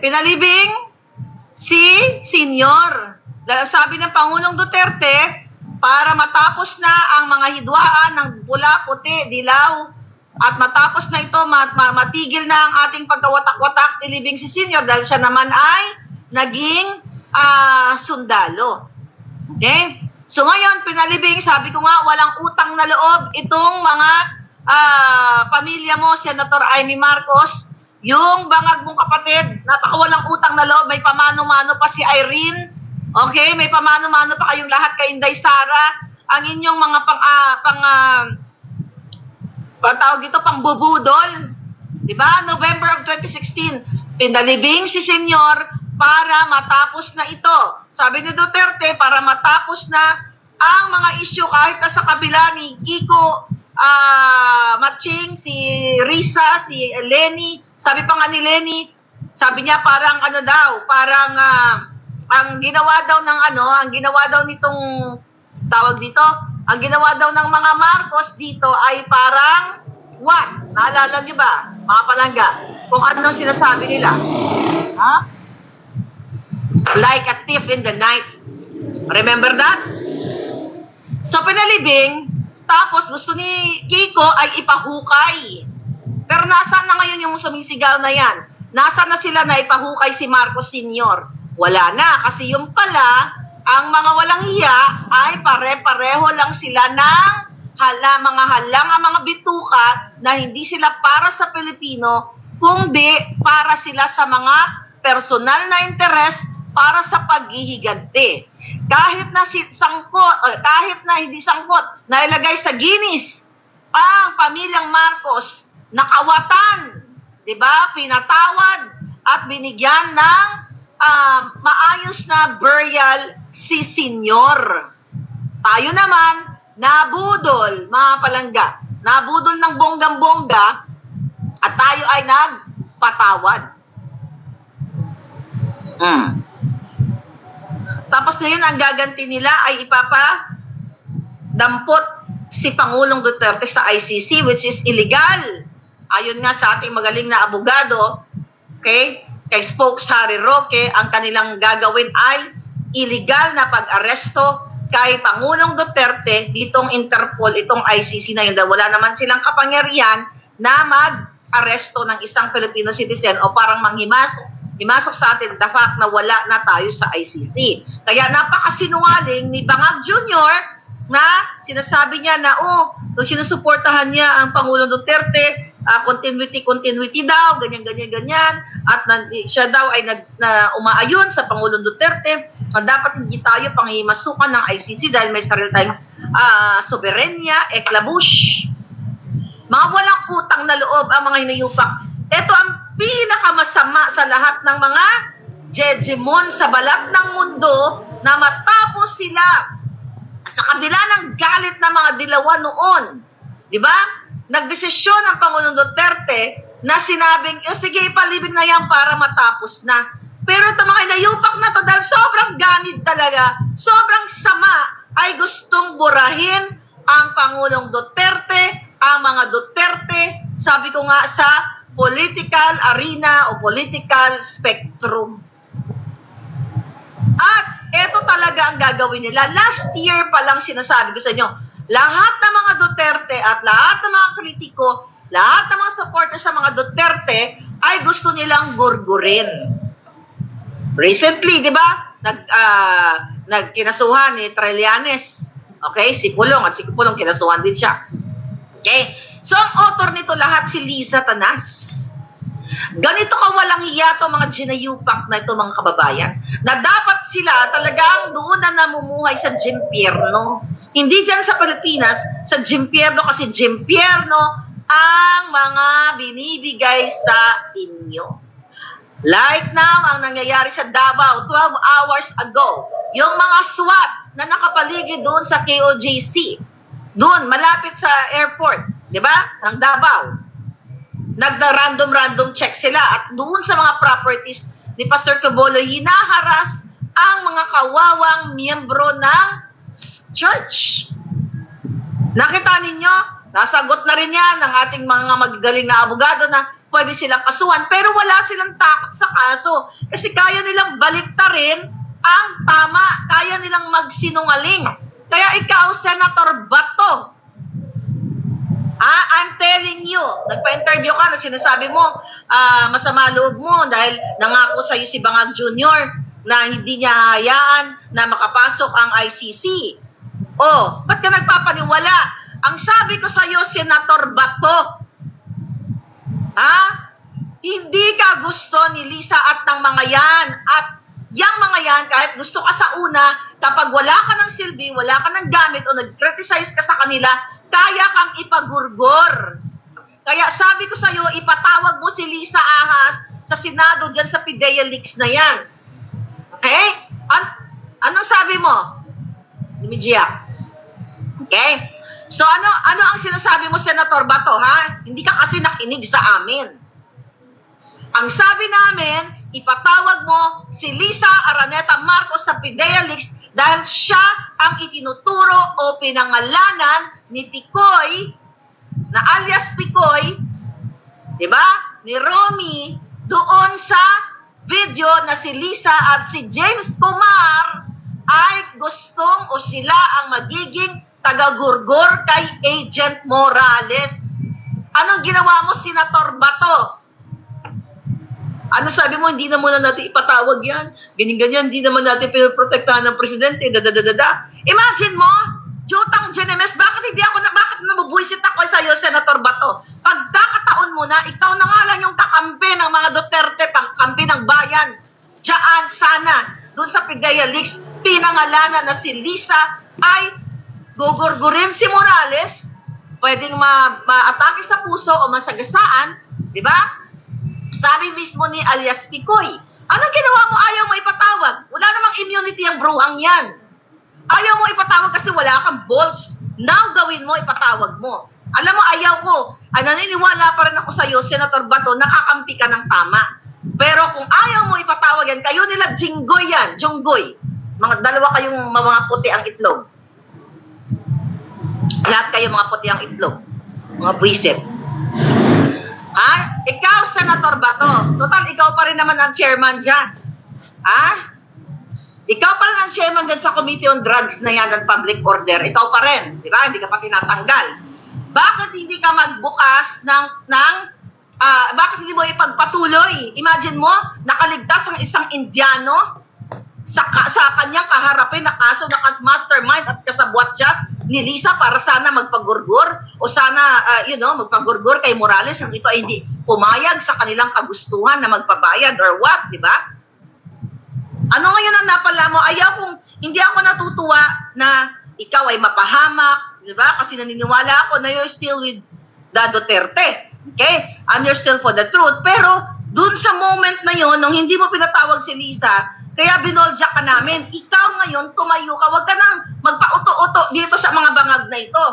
pinalibing si Senyor. Sabi ng Pangulong Duterte, para matapos na ang mga hidwaan ng pula, puti, dilaw, at matapos na ito, matigil na ang ating pagkawatak-watak, nilibing si Senyor dahil siya naman ay naging sundalo. Okay? So ngayon, pinalibing, sabi ko nga, walang utang na loob itong mga pamilya mo, Senator Amy Marcos, yung bangag mong kapatid, napakawalang utang na loob, may pamano-mano pa si Irene, okay, may pamano-mano pa kayong lahat kay Inday Sara, ang inyong mga tawag dito, pangbubudol, di ba? November of 2016, pinalibing si Senyor para matapos na ito. Sabi ni Duterte, para matapos na ang mga issue kahit na sa kabila ni Kiko Matching, si Risa, si Lenny, sabi pa nga ni Lenny, sabi niya parang ano daw, parang ang ginawa daw ng ang ginawa daw nitong tawag dito, ang ginawa daw ng mga Marcos dito ay parang what? Naalala niyo ba, mga palangga, kung ano sinasabi nila? Ha? Like a thief in the night. Remember that? So pinalibing, tapos gusto ni Kiko ay ipahukay. Pero nasaan na ngayon yung sumisigaw na yan? Nasaan na sila na ipahukay si Marcos Sr.? Wala na, kasi yung pala, ang mga walang hiya ay pare-pareho lang sila ng mga mga bituka na hindi sila para sa Pilipino, kundi para sila sa mga personal na interes para sa paghihiganti. Kahit na kahit na hindi sangkot, nailagay sa Guinness ang pamilyang Marcos, nakawatan, 'di ba? Pinatawad at binigyan ng maayos na burial si Senyor. Tayo naman nabudol, mga palangga. Nabudol ng bonggang-bongga at tayo ay nagpatawad. Tapos ngayon, ang gaganti nila ay ipapadampot si Pangulong Duterte sa ICC, which is illegal. Ayon nga sa ating magaling na abogado, okay, kay Spokes Harry Roque, ang kanilang gagawin ay illegal na pag-aresto kay Pangulong Duterte ditong Interpol, itong ICC na yun. Wala naman silang kapangyarihan na mag-aresto ng isang Filipino citizen o parang himasok sa atin the fact na wala na tayo sa ICC. Kaya napakasinungaling ni Bangag Jr. na sinasabi niya na sinusuportahan niya ang Pangulong Duterte, continuity daw, ganyan, at siya daw ay umaayon sa Pangulong Duterte na dapat hindi tayo panghimasukan ng ICC dahil may sarili tayong soberenya, eklabush. Mga walang utang na loob ang mga hinayupak. Ito ang pinakamasama sa lahat ng mga jejemon sa balat ng mundo na matapos sila sa kabila ng galit ng mga dilawan noon. Di ba? Nagdesisyon ang Pangulong Duterte na sinabing, sige, ipalibing na yan para matapos na. Pero ito mga inayupak na to dahil sobrang ganid talaga, sobrang sama, ay gustong burahin ang Pangulong Duterte, ang mga Duterte, sabi ko nga sa political arena o political spectrum. At ito talaga ang gagawin nila. Last year pa lang sinasabi ko sa inyo, lahat ng mga Duterte at lahat ng mga kritiko, lahat ng mga supporters sa mga Duterte ay gusto nilang gurgurin. Recently, di ba, nagkinasuhan ni Trillanes, okay, si Pulong, at si Pulong kinasuhan din siya. Okay? So, ang author nito lahat si Liza Tanas. Ganito kawalang hiya to mga ginayupak na ito mga kababayan, na dapat sila talagang doon na namumuhay sa Gimpierno. Hindi dyan sa Pilipinas, sa Gimpierno, kasi Gimpierno ang mga binibigay sa inyo. Like now, ang nangyayari sa Davao 12 hours ago, yung mga SWAT na nakapaligid doon sa KOJC, doon, malapit sa airport, di ba, ng Davao. Nagda-random check sila at doon sa mga properties ni Pastor Cabolo, hinaharas ang mga kawawang miyembro ng church. Nakita ninyo, nasagot na rin yan ng ating mga magagaling na abogado na pwede silang kasuhan, pero wala silang takot sa kaso. Kasi kaya nilang baliktarin ang tama, kaya nilang magsinungaling. Kaya ikaw, Senator Bato, I'm telling you, nagpa-interview ka na sinasabi mo, masama loob mo dahil nangako sa'yo si Bangag Jr. na hindi niya hayaan na makapasok ang ICC. Oh, ba't ka nagpapaniwala? Ang sabi ko sa'yo, Senator Bato, hindi ka gusto ni Lisa at ng mga yan. At yang mga yan, kahit gusto ka sa una, kapag wala ka ng silbi, wala ka ng gamit o nag-criticize ka sa kanila, kaya kang ipagurgor. Kaya sabi ko sa'yo, ipatawag mo si Lisa Ahas sa Senado dyan sa PIDEA Leaks na yan. Okay? Anong sabi mo? Lumidya. Okay? So ano ang sinasabi mo, Senator Bato, ha? Hindi ka kasi nakinig sa amin. Ang sabi namin, ipatawag mo si Lisa Araneta Marcos sa PIDEA Leaks dahil siya ang itinuturo o pinangalanan ni Picoy, na alias Picoy, di ba? Ni Romy, doon sa video na si Lisa at si James Kumar ay gustong o sila ang magiging taga-gurgor kay Agent Morales. Anong ginawa mo, Senator Bato? Ano sabi mo, hindi na muna natin ipatawag yan. Ganyan-ganyan, hindi naman natin pinoprotektahan ng presidente. Imagine mo, Jutang Genemes, bakit nabubuisit ako sa iyo, Senator Bato? Pagkakataon mo na, ikaw na nga lang yung kakampi ng mga Duterte, pangkampi ng bayan. Diyan sana, doon sa PIDEA Leaks, pinangalanan na si Lisa ay gugurgurin si Morales, pwedeng ma-atake sa puso o masagasaan, di ba? Sabi mismo ni alias Picoy, anong ginawa mo? Ayaw mo ipatawag. Wala namang immunity ang bruhang yan. Ayaw mo ipatawag kasi wala kang balls. Now gawin mo, ipatawag mo. Alam mo, ayaw ko. Naniniwala pa rin ako sa iyo, Senator Bato, nakakampi ka ng tama. Pero kung ayaw mo ipatawag yan, kayo nila Jinggoy yan, Junggoy. Mga dalawa kayong mga puti ang itlog. Lahat kayo mga puti ang itlog. Mga buwisit. Ikaw, Senator Bato, total, ikaw pa rin naman ang chairman dyan. Ikaw pa rin ang chairman dyan sa Committee on Drugs na yan at Public Order. Ikaw pa rin, di ba? Hindi ka pa tinatanggal. Bakit hindi ka magbukas bakit hindi mo ipagpatuloy? Imagine mo, nakaligtas ang isang Indiano sa kanyang kaharapin na kaso na mastermind at kasabwat siya ni Lisa para sana magpagurgur o sana, magpagurgur kay Morales ang ito ay hindi pumayag sa kanilang kagustuhan na magpabayad or what, di ba? Ano ngayon ang napala mo? Hindi ako natutuwa na ikaw ay mapahamak, di ba? Kasi naniniwala ako na you're still with the Duterte. Okay? And you're still for the truth. Pero, dun sa moment na yon, nung hindi mo pinatawag si Lisa, kaya binolja ka namin. Ikaw ngayon, tumayo ka. Huwag ka nang magpa-uto-uto dito sa mga bangag na ito.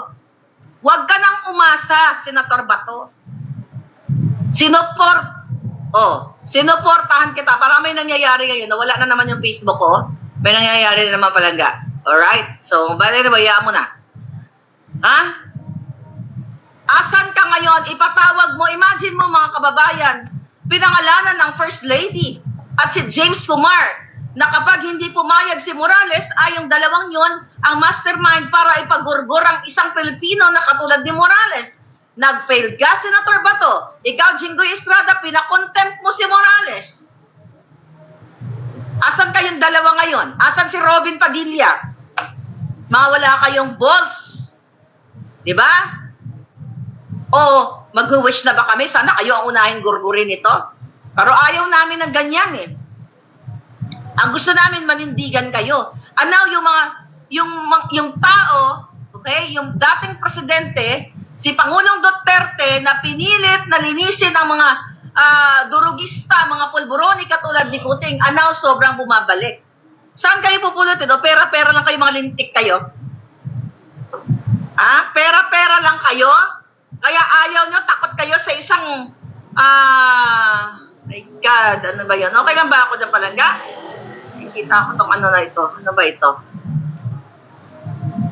Huwag ka nang umasa, Senator Bato. Sinuportahan kita. Para may nangyayari ngayon, nawala na naman yung Facebook ko. May nangyayari na naman palaga. Alright? So, bali na, bayaan mo na. Asan ka ngayon? Ipatawag mo. Imagine mo, mga kababayan, pinangalanan ng First Lady at si James Kumar na kapag hindi pumayag si Morales, ay yung dalawang yon ang mastermind para ipagurgur ang isang Pilipino na katulad ni Morales. Nag-failed ka, Senator Bato. Ikaw, Jinggoy Estrada, pinakontempt mo si Morales. Asan kayong dalawa ngayon? Asan si Robin Padilla? Mga wala kayong balls. Diba? O mag-wish na ba kami? Sana kayo ang unahin gurgurin ito. Pero ayaw namin ng ganyan eh. Ang gusto namin manindigan kayo. Now, yung tao, okay, yung dating presidente, si Pangulong Duterte na pinilit na linisin ang mga durugista, mga pulburoni katulad ni Kuting, now sobrang bumabalik. Saan kayo pupulot ito? Pera-pera lang kayo, mga lintik kayo. Pera-pera lang kayo. Kaya ayaw nyo, takot kayo sa isang, my God, ano ba yun? Okay lang ba ako dyan palangga? Nakikita ko itong ano na ito. Ano ba ito?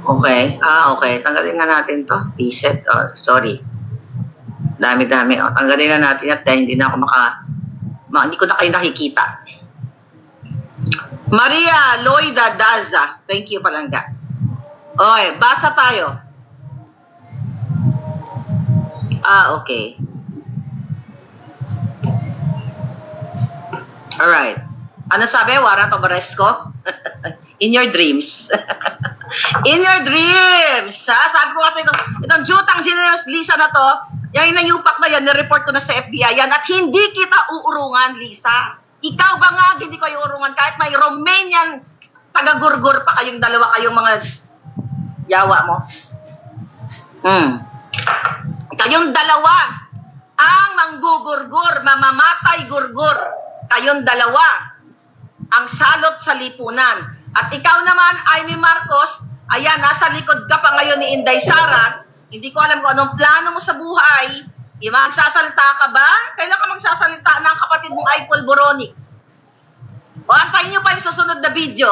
Okay. Okay. Tanggalin nga natin to. Reset. Sorry. Dami-dami. O, tanggalin na natin at dahil hindi na ako hindi ko na kayo nakikita. Maria Loida Daza. Thank you, Palangga. Okay, basa tayo. Okay. Alright. Ano sabi? Warrant of arrest ko? In your dreams. In your dreams. Sabi ko kasi itong jutang Generous Lisa na to, yung inayupak na yan, nireport ko na sa FBI yan, at hindi kita uurungan, Lisa. Ikaw ba nga, hindi ko iurungan, kahit may Romanian taga-gurgur pa kayong dalawa, kayong mga yawa mo. Kayong dalawa, ang manggugurgur, mamamatay gurgur, kayong dalawa, ang salot sa lipunan. At ikaw naman, Amy Marcos, ayan, nasa likod ka pa ngayon ni Inday Sara. Hindi ko alam kung anong plano mo sa buhay. Magsasalita ka ba? Kailan ka magsasalita ng kapatid mong Aipol Boroni? O antayin nyo pa yung susunod na video?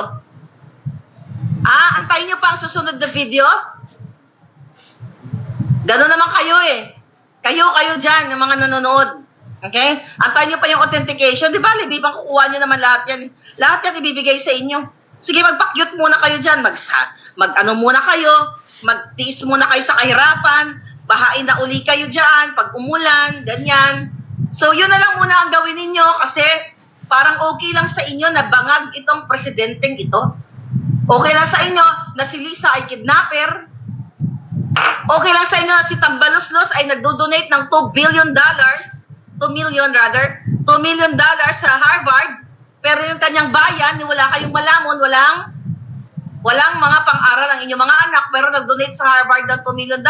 Antayin nyo pa ang susunod na video? Gano'n naman kayo eh. Kayo dyan, yung mga nanonood. Okay? Antayin nyo pa yung authentication. Di ba, libibang kukuha nyo naman lahat yan. Lahat yan ibibigay sa inyo. Sige, magpakyut muna kayo dyan. Mag-ano muna kayo. Magtiis muna kayo sa kahirapan. Bahain na uli kayo dyan. Pag umulan, ganyan. So, yun na lang muna ang gawin ninyo kasi parang okay lang sa inyo na bangag itong presidenteng ito. Okay lang sa inyo na si Lisa ay kidnapper. Okay lang sa inyo na si Tambaloslos ay nagdo-donate ng $2 million sa Harvard. Pero yung kanyang bayan, wala kayong malamon, walang mga pang-aral ang inyong mga anak, pero nag-donate sa Harvard ng $2 million.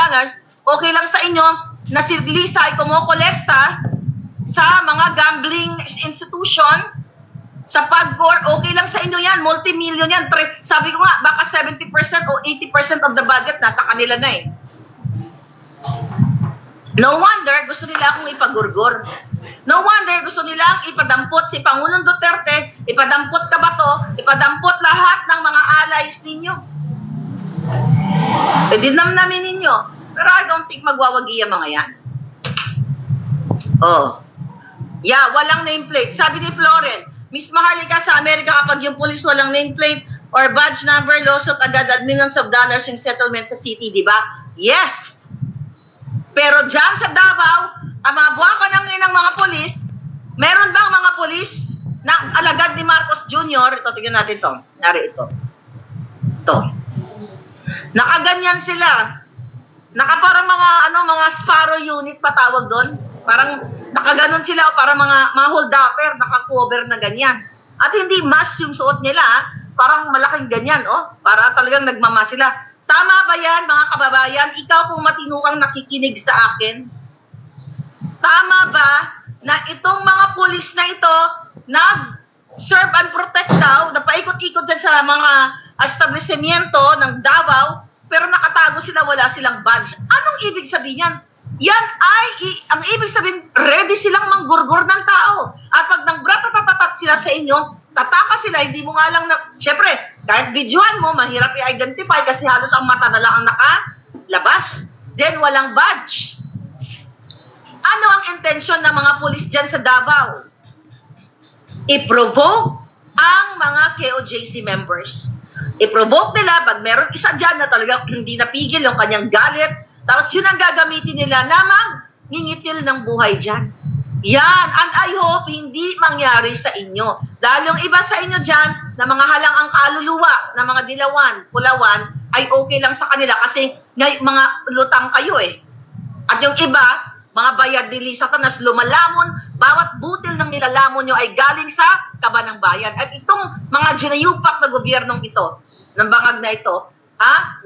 Okay lang sa inyo na si Lisa ay kumukolekta sa mga gambling institution, sa PAGCOR, okay lang sa inyo yan, multi-million yan. Sabi ko nga, baka 70% o 80% of the budget nasa kanila na eh. No wonder, gusto nila akong ipagurgur. No wonder, gusto nilang ipadampot si Pangulong Duterte, ipadampot Kabato, ipadampot lahat ng mga allies ninyo. Pwede namin ninyo. Pero I don't think magwawagi ang mga yan. Yeah, walang nameplate. Sabi ni Floren, Miss Maharlika, sa Amerika kapag yung police walang nameplate or badge number, lawsuit agad at millions of dollars yung settlement sa city, di ba? Yes! Pero dyan sa Davao, ang mga buwaka ng mga polis, meron bang mga polis na alagad ni Marcos Jr.? Ito, tignan natin ito. Nari ito. Ito. Nakaganyan sila. Nakaparang mga Sparrow unit patawag doon. Parang nakaganon sila o parang mga hold-upper, naka-cover na ganyan. At hindi mask yung suot nila, parang malaking ganyan, para talagang nagmamas sila. Tama ba yan, mga kababayan? Ikaw pong matinukang nakikinig sa akin. Tama ba na itong mga pulis na ito nag-serve and protect daw, na paikot-ikot din sa mga establishmento ng Davao, pero nakatago sila, wala silang badge. Anong ibig sabihin yan? Yan ay, ang ibig sabihin, ready silang manggurgur ng tao. At pag nangbrata-tatatat sila sa inyo, tataka sila, hindi mo nga lang syempre, kahit videoan mo, mahirap i-identify kasi halos ang mata na lang ang nakalabas. Then, walang badge. Ano ang intensyon ng mga pulis dyan sa Davao? I-provoke ang mga KOJC members. I-provoke nila pag meron isa dyan na talagang hindi napigil yung kanyang galit, tapos yun ang gagamitin nila na mangingitil ng buhay dyan. Yan, and I hope hindi mangyari sa inyo. Dahil yung iba sa inyo dyan, na mga halang ang kaluluwa, na mga dilawan, pulawan, ay okay lang sa kanila kasi mga lutang kayo eh. At yung iba, mga bayad nili Satanas lumalamon, bawat butil ng nilalamon nyo ay galing sa kaba ng bayan. At itong mga ginayupak na gobyernong ito, ng bangag na ito,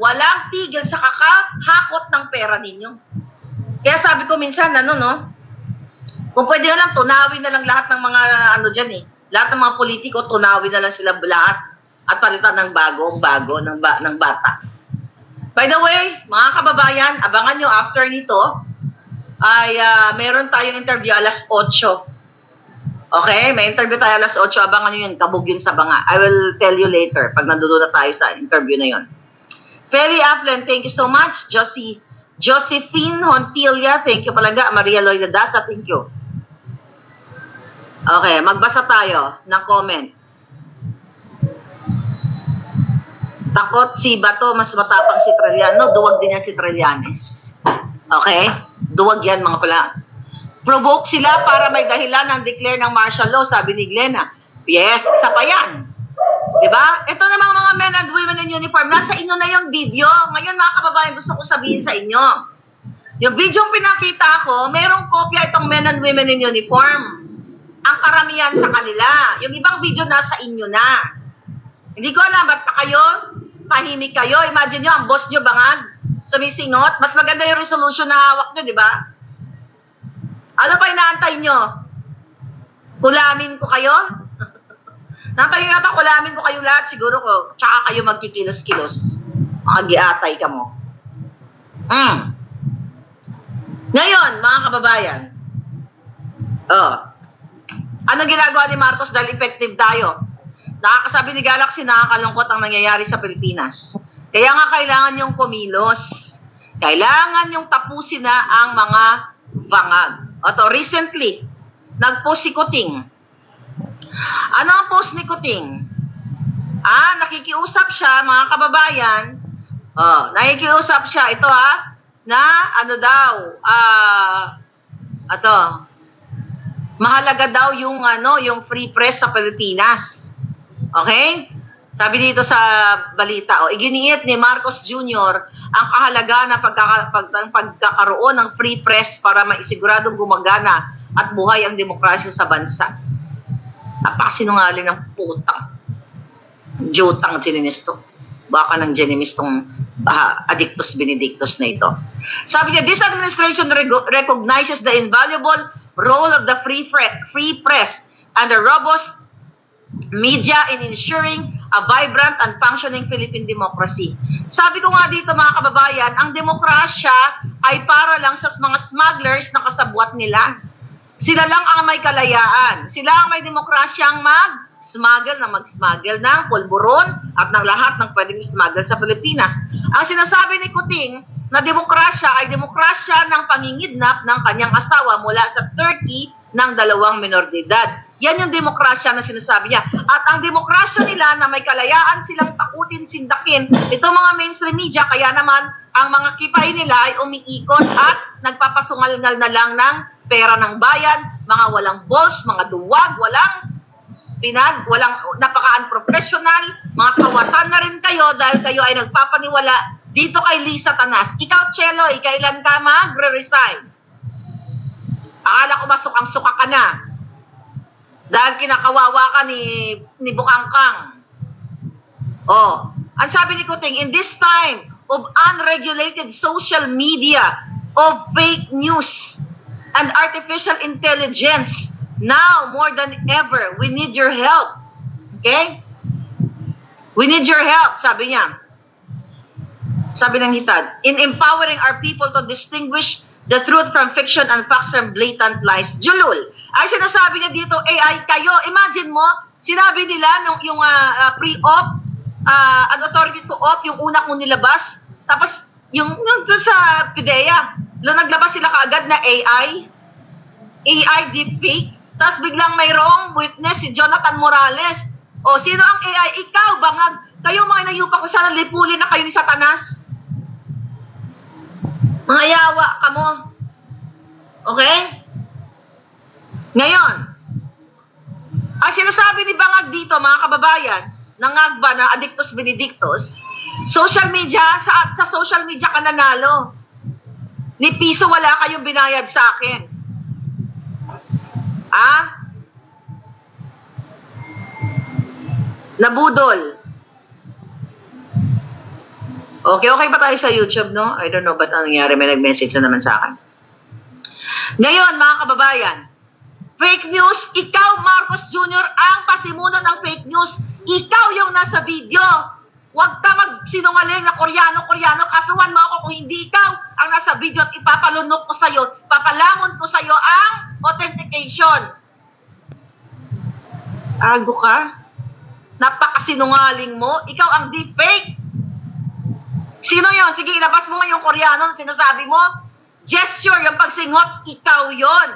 walang tigil sa kakahakot ng pera ninyo. Kaya sabi ko minsan, kung pwede na lang, tunawin na lang lahat ng mga dyan eh. Lahat ng mga politiko, tunawin na lang sila lahat at palitan ng bagong-bago ng bata. By the way, mga kababayan, abangan nyo after nito ay meron tayong interview alas 8. Okay? May interview tayo alas 8. Abangan nyo yun. Kabog yun sa banga. I will tell you later pag nandulo na tayo sa interview na yun. Ferry Afflen, thank you so much. Josie Josephine Hontilla, thank you palaga. Maria Loida Dasa, thank you. Okay, magbasa tayo ng comment. Takot si Bato, mas matapang si Trillanes. Duwag din yan si Trillanes. Okay? Duwag yan mga pala. Provoke sila para may dahilan ng declare ng martial law, sabi ni Glenna. Yes, isa pa yan. Diba? Ito namang mga men and women in uniform. Nasa inyo na yung video. Ngayon mga kababayan, gusto ko sabihin sa inyo. Yung video yung pinakita ko, mayroong kopya itong men and women in uniform. Ang karamihan sa kanila. Yung ibang video nasa inyo na. Hindi ko alam, ba't pa kayo? Tahimik kayo. Imagine nyo, ang boss nyo bangag, sumisingot. Mas maganda yung resolution na hawak nyo, di ba? Ano pa inaantay nyo? Kulamin ko kayo? Nantay nga ba, kulamin ko kayo lahat? Siguro ko, tsaka kayo magkikilos-kilos. Mga giatay ka mo. Ngayon, mga kababayan, ano ginagawa ni Marcos dahil effective tayo? Nakakasabi ni Galaxy, nakakalungkot ang nangyayari sa Pilipinas. Kaya nga kailangan yung kumilos. Kailangan yung tapusin na ang mga bangag. Recently, nag-post si Kuting. Ano ang post ni Kuting? Nakikiusap siya, mga kababayan. Nakikiusap siya. Ito na ano daw, mahalaga daw yung free press sa Pilipinas. Okay? Sabi dito sa balita, iginiit ni Marcos Jr. ang kahalagaan ng pagkakaroon ng free press para maisiguradong gumagana at buhay ang demokrasya sa bansa. Napakasinungaling ng putang. Jutang Geninisto. Baka ng Genimistong Addictus Benedictus na ito. Sabi niya, this administration recognizes the invaluable role of the free press and the robust media in ensuring a vibrant and functioning Philippine democracy. Sabi ko nga dito mga kababayan, ang demokrasya ay para lang sa mga smugglers na kasabwat nila. Sila lang ang may kalayaan. Sila ang may demokrasyang mag-smuggle ng pulburon at ng lahat ng pwedeng smuggle sa Pilipinas. Ang sinasabi ni Kuting na demokrasya ay demokrasya ng pangingidnap ng kanyang asawa mula sa Turkey ng 2 minor de edad. Yan yung demokrasya na sinasabi niya. At ang demokrasya nila na may kalayaan silang takutin, sindakin, ito mga mainstream media, kaya naman ang mga kipay nila ay umiikot at nagpapasungal-ngal na lang ng pera ng bayan, mga walang balls, mga duwag, walang napaka-unprofessional, mga kawatan na rin kayo dahil kayo ay nagpapaniwala dito kay Lisa Tanas. Ikaw, Cheloy, kailan ka magre-resign? Akala ko masukang-suka ka na. Dahil kinakawawa ka ni Bukangkang. Ang sabi ni Kuting, in this time of unregulated social media, of fake news, and artificial intelligence, now more than ever, we need your help. Okay? We need your help, sabi niya. Sabi ng hitad, in empowering our people to distinguish the truth from fiction and facts from blatant lies. Julul, ay sinasabi niya dito, AI kayo. Imagine mo, sinabi nila yung pre-op, an authority to op, yung una kong nilabas, tapos yung sa PIDEA, naglabas sila kaagad na AI deepfake, tapos biglang mayroong witness si Jonathan Morales. Sino ang AI? Ikaw, bangag. Kayo mga inayupa ko sana, lipulin na kayo ni Satanas. Mga yawa ka mo. Okay? Ngayon, ang sinasabi ni Bangag dito, mga kababayan, nangagba na Addictus Benedictus, social media, sa social media ka nanalo. Ni piso wala kayong binayad sa akin. Nabudol. Okay ba tayo sa YouTube, no? I don't know ba't ang nangyari, may nag-message na naman sa akin. Ngayon, mga kababayan, fake news, ikaw, Marcos Jr., ang pasimuno ng fake news. Ikaw yung nasa video. Huwag ka magsinungaling na Koreano. Kasuhan mo ako kung hindi ikaw ang nasa video at ipapalunok ko sa'yo, papalamon ko sa'yo ang authentication. Ago ka? Napakasinungaling mo. Ikaw ang deepfake. Sino yon? Sige, ilabas mo nga yung Koreano na sinasabi mo. Gesture, yung pagsingot, ikaw yon.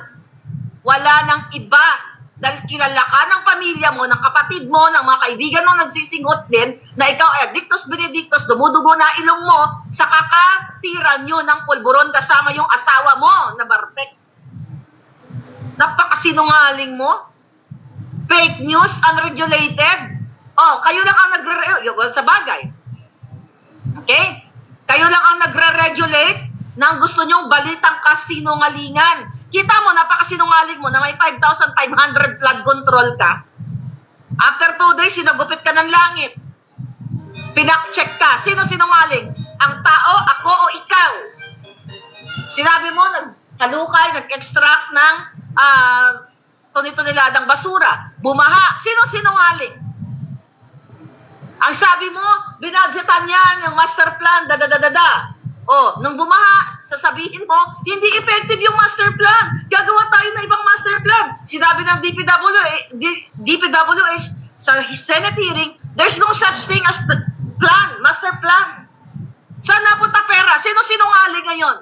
Wala nang iba. Dahil kilala ka ng pamilya mo, ng kapatid mo, ng mga kaibigan mo nagsisingot din, na ikaw ay addictus benedictus, dumudugo na ilong mo, sa kakatiran nyo ng pulburon kasama yung asawa mo na Bartek. Napakasinungaling mo. Fake news, unregulated. Oh, kayo lang ang sa bagay. Okay? Kayo lang ang nagre-regulate ng gusto nyong balitang kasinungalingan. Kita mo, napakasinungaling mo na may 5,500 flood control ka. After 2 days, sinagupit ka ng langit. Pinak-check ka. Sino sinungaling? Ang tao, ako o ikaw? Sinabi mo, naghalukay, nag-extract ng toniladang basura. Bumaha. Sino sinungaling? Ang sabi mo, binadgetan yan, yung master plan, da-da-da-da-da. Oh, nung bumaha, sasabihin mo, hindi effective yung master plan. Gagawa tayo ng ibang master plan. Sinabi ng DPWH sa Senate hearing, there's no such thing as plan, master plan. Saan napunta pera? Sino sinungaling ngayon?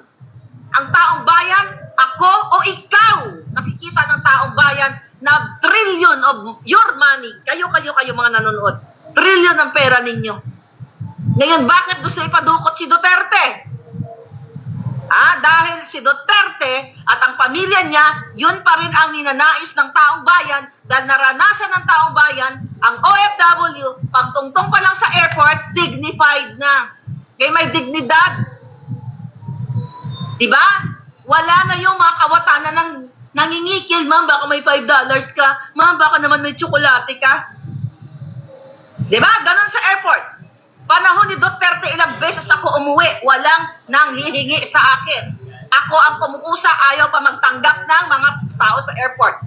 Ang taong bayan, ako o ikaw? Nakikita ng taong bayan na trillion of your money. Kayo mga nanonood. Trillion ng pera ninyo. Ngayon, bakit gusto ipadukot si Duterte? Dahil si Duterte at ang pamilya niya, yun pa rin ang ninanais ng taong bayan dahil naranasan ng taong bayan ang OFW, pagtungtong pa lang sa airport, dignified na. Kaya may dignidad. Diba? Wala na yung mga kawatanan ng nangingikil. Ma'am, baka may $5 ka. Ma'am, baka naman may tsokolate ka. Diba? Ganon sa airport. Panahon ni Duterte, ilang beses ako umuwi, walang nang hihingi sa akin. Ako ang kumukusa, ayaw pa magtanggap ng mga tao sa airport.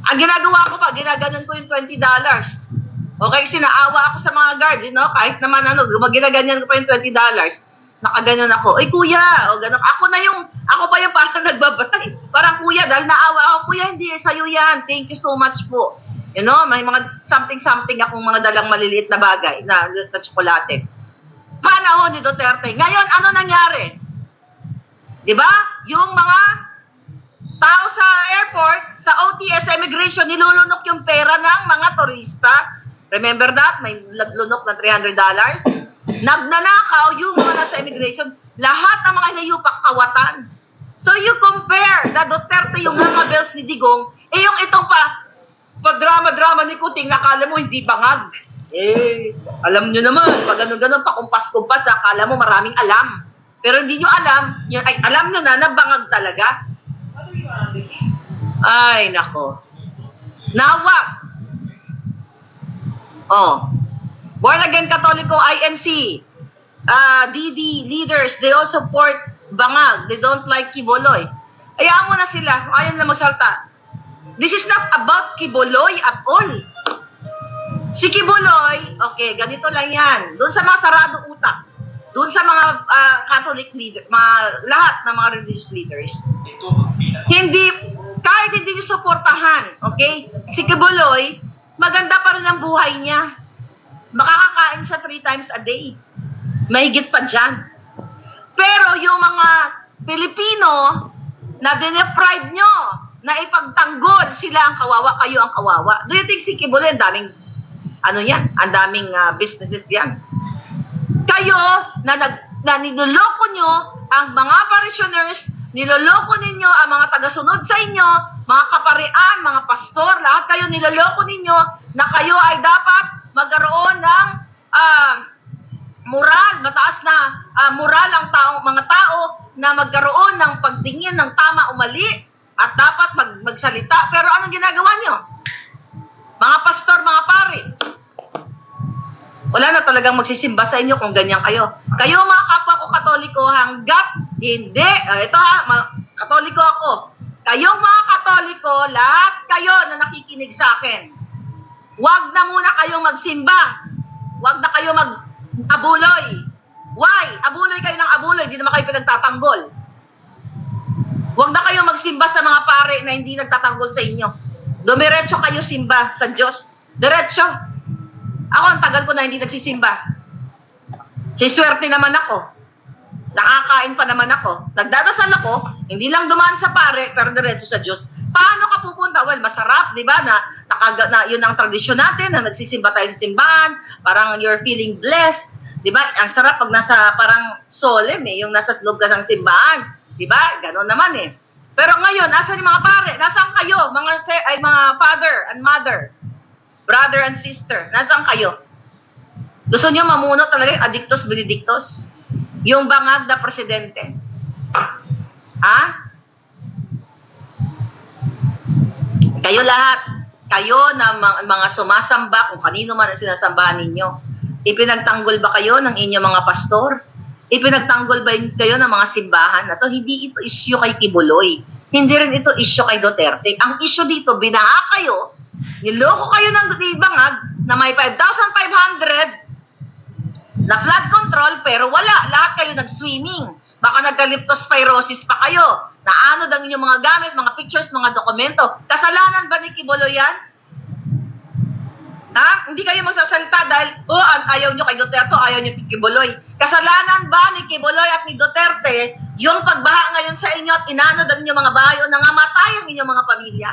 Ang ginagawa ko pa, ginaganon ko yung $20. Okay, sinaawa ako sa mga guards, kahit naman ginaganyan ko pa yung $20. Nakaganon ako, ay kuya, o ganon. Ako pa yung parang nagbabay. Parang kuya, dahil naawa ako, kuya, hindi, sa'yo yan. Thank you so much po. May mga something akong mga dalang maliliit na bagay na tsokolate. Panahon ni Duterte. Ngayon, ano nangyari? Diba? Yung mga tao sa airport, sa OTS immigration, nilulunok yung pera ng mga turista. Remember that? May lunok na $300. Nagnanakaw yung mga nasa immigration. Lahat ng mga hinayupak kawatan. So you compare na Duterte yung mga bells ni Digong, yung itong pag-drama-drama ni Kuting, nakala mo hindi bangag. Alam nyo naman, pag ganun-ganun, pakumpas-kumpas, nakala mo maraming alam. Pero hindi nyo alam, alam nyo na bangag talaga. Ay, nako. Nawak. Born Again Katoliko, INC, DD leaders, they all support bangag. They don't like Kiboloy. Hayaan mo na sila, kung ayaw na magsalta. This is not about Kiboloy at all. Si Kiboloy, okay, ganito lang yan. Doon sa mga sarado utak, doon sa mga Catholic leader, lahat ng mga religious leaders, kahit hindi nyo suportahan, okay, si Kiboloy, maganda pa rin ang buhay niya. Makakakain siya 3 times a day. Mahigit pa dyan. Pero yung mga Pilipino na dineprive nyo, na ipagtanggol sila ang kawawa, kayo ang kawawa. Do you think si Kiboloy, ang daming, ang daming businesses yan. Kayo, na niloloko nyo ang mga parishioners, niloloko ninyo ang mga tagasunod sa inyo, mga kaparian, mga pastor, lahat kayo niloloko ninyo na kayo ay dapat magkaroon ng moral, mataas na moral ang mga tao na magkaroon ng pagtingin ng tama o mali. At dapat magsalita. Pero anong ginagawa nyo? Mga pastor, mga pari. Wala na talagang magsisimba sa inyo kung ganyan kayo. Kayo mga kapwa ko Katoliko, hanggat hindi, Katoliko ako. Kayong mga Katoliko, lahat kayo na nakikinig sa akin, wag na muna kayong magsimba. Wag na kayo mag-abuloy. Why? Abuloy kayo ng abuloy, hindi naman kayo pinagtatanggol. Huwag na kayo magsimba sa mga pare na hindi nagtatanggol sa inyo. Dumiretso kayo simba sa Diyos. Diretso. Ako, ang tagal ko na hindi nagsisimba. Siswerte naman ako. Nakakain pa naman ako. Nagdadasal ako, hindi lang dumaan sa pare, pero diretso sa Diyos. Paano ka pupunta? Well, masarap, di ba? Na yun ang tradisyon natin, na nagsisimba tayo sa simbahan, parang you're feeling blessed. Di ba? Ang sarap pag nasa parang solemn yung nasa loob ka ng simbahan. Di ba? Ganon naman eh. Pero ngayon, asan yung mga pare? Nasaan kayo? Mga father and mother, brother and sister, nasaan kayo? Gusto niyo mamuno talaga yung adictus benedictus? Yung bangag na presidente. Ha? Kayo lahat, kayo na mga sumasamba, kung kanino man ang sinasambahan ninyo, ipinagtanggol ba kayo ng inyong mga pastor? Ipinagtanggol ba kayo ng mga simbahan? Ito, hindi ito issue kay Kibuloy. Hindi rin ito issue kay Duterte. Ang issue dito, binaha kayo, niloko kayo ng bangag na may 5,500 na flood control, pero wala. Lahat kayo nag-swimming. Baka nagka-leptospirosis pa kayo. Naano ang inyong mga gamit, mga pictures, mga dokumento. Kasalanan ba ni Kibuloy yan? Ha? Hindi kayo magsasalita dahil, ayaw nyo kay Duterte, ayaw nyo kay Kibuloy. Kasalanan ba ni Kibuloy at ni Duterte yung pagbaha ngayon sa inyo at inanod ang inyong mga bahay o nangamatay ang inyong mga pamilya?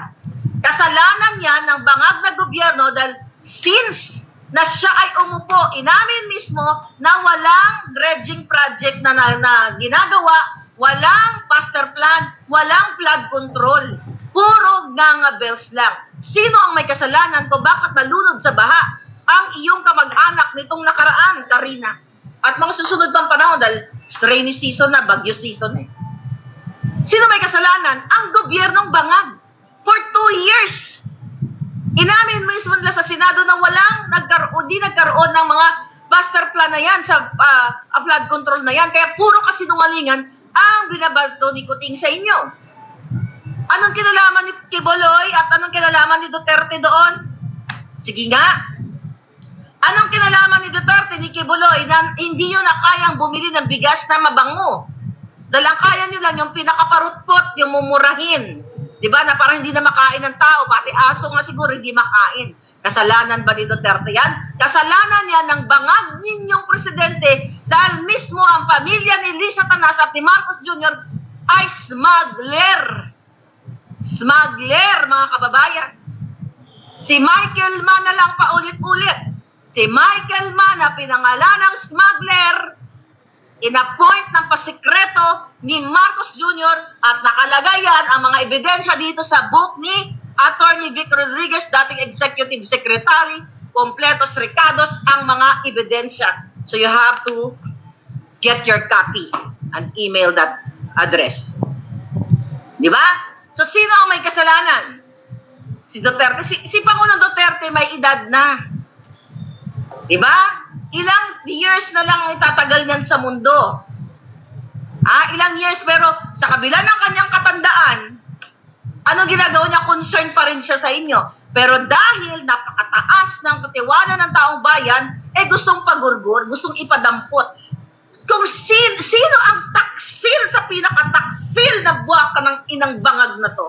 Kasalanan yan ng bangag na gobyerno dahil since na siya ay umupo, inamin mismo na walang dredging project na ginagawa, walang master plan, walang flood control. Puro ngangabels lang. Sino ang may kasalanan ko? Bakit nalunod sa baha? Ang iyong kamag-anak nitong nakaraan, Karina. At mga susunod pang panahon dahil rainy season na, bagyo season eh. Sino may kasalanan? Ang gobyernong bangag. For 2 years. Inamin mismo nila sa Senado na di nagkaroon ng mga master plan na yan sa flood control na yan. Kaya puro kasinungalingan ang binabato ni Kuting sa inyo. Anong kinalaman ni Kibuloy at anong kinalaman ni Duterte doon? Sige nga. Anong kinalaman ni Duterte, ni Kibuloy, na hindi nyo na kayang bumili ng bigas na mabango? Dahil ang kaya nyo lang yung pinakaparutpot, yung mumurahin. Diba? Na parang hindi na makain ng tao, pati aso nga siguro hindi makain. Kasalanan ba ni Duterte yan? Kasalanan yan ng bangag ninyong presidente dahil mismo ang pamilya ni Lisa Tanas at ni Marcos Jr. ay smuggler. Smuggler, mga kababayan. Si Michael Mann na lang paulit-ulit. Si Michael Mann na pinangalan ng smuggler, in-appoint ng pasikreto ni Marcos Jr. at nakalagay yan ang mga ebidensya dito sa book ni Attorney Vic Rodriguez, dating Executive Secretary, Completos Ricados, ang mga ebidensya. So you have to get your copy and email that address. Di ba? So sino ang may kasalanan? Si Duterte. Si Pangulong Duterte may edad na. Di ba? Ilang years na lang itatagal niyan sa mundo. Ilang years, pero sa kabila ng kanyang katandaan, ano ginagawa niya? Concern pa rin siya sa inyo. Pero dahil napakataas ng patiwala ng taong bayan, gustong pagurgur, gustong ipadampot. Kung sino ang taksil sa pinakataksil na buwaka ng inang bangag na to?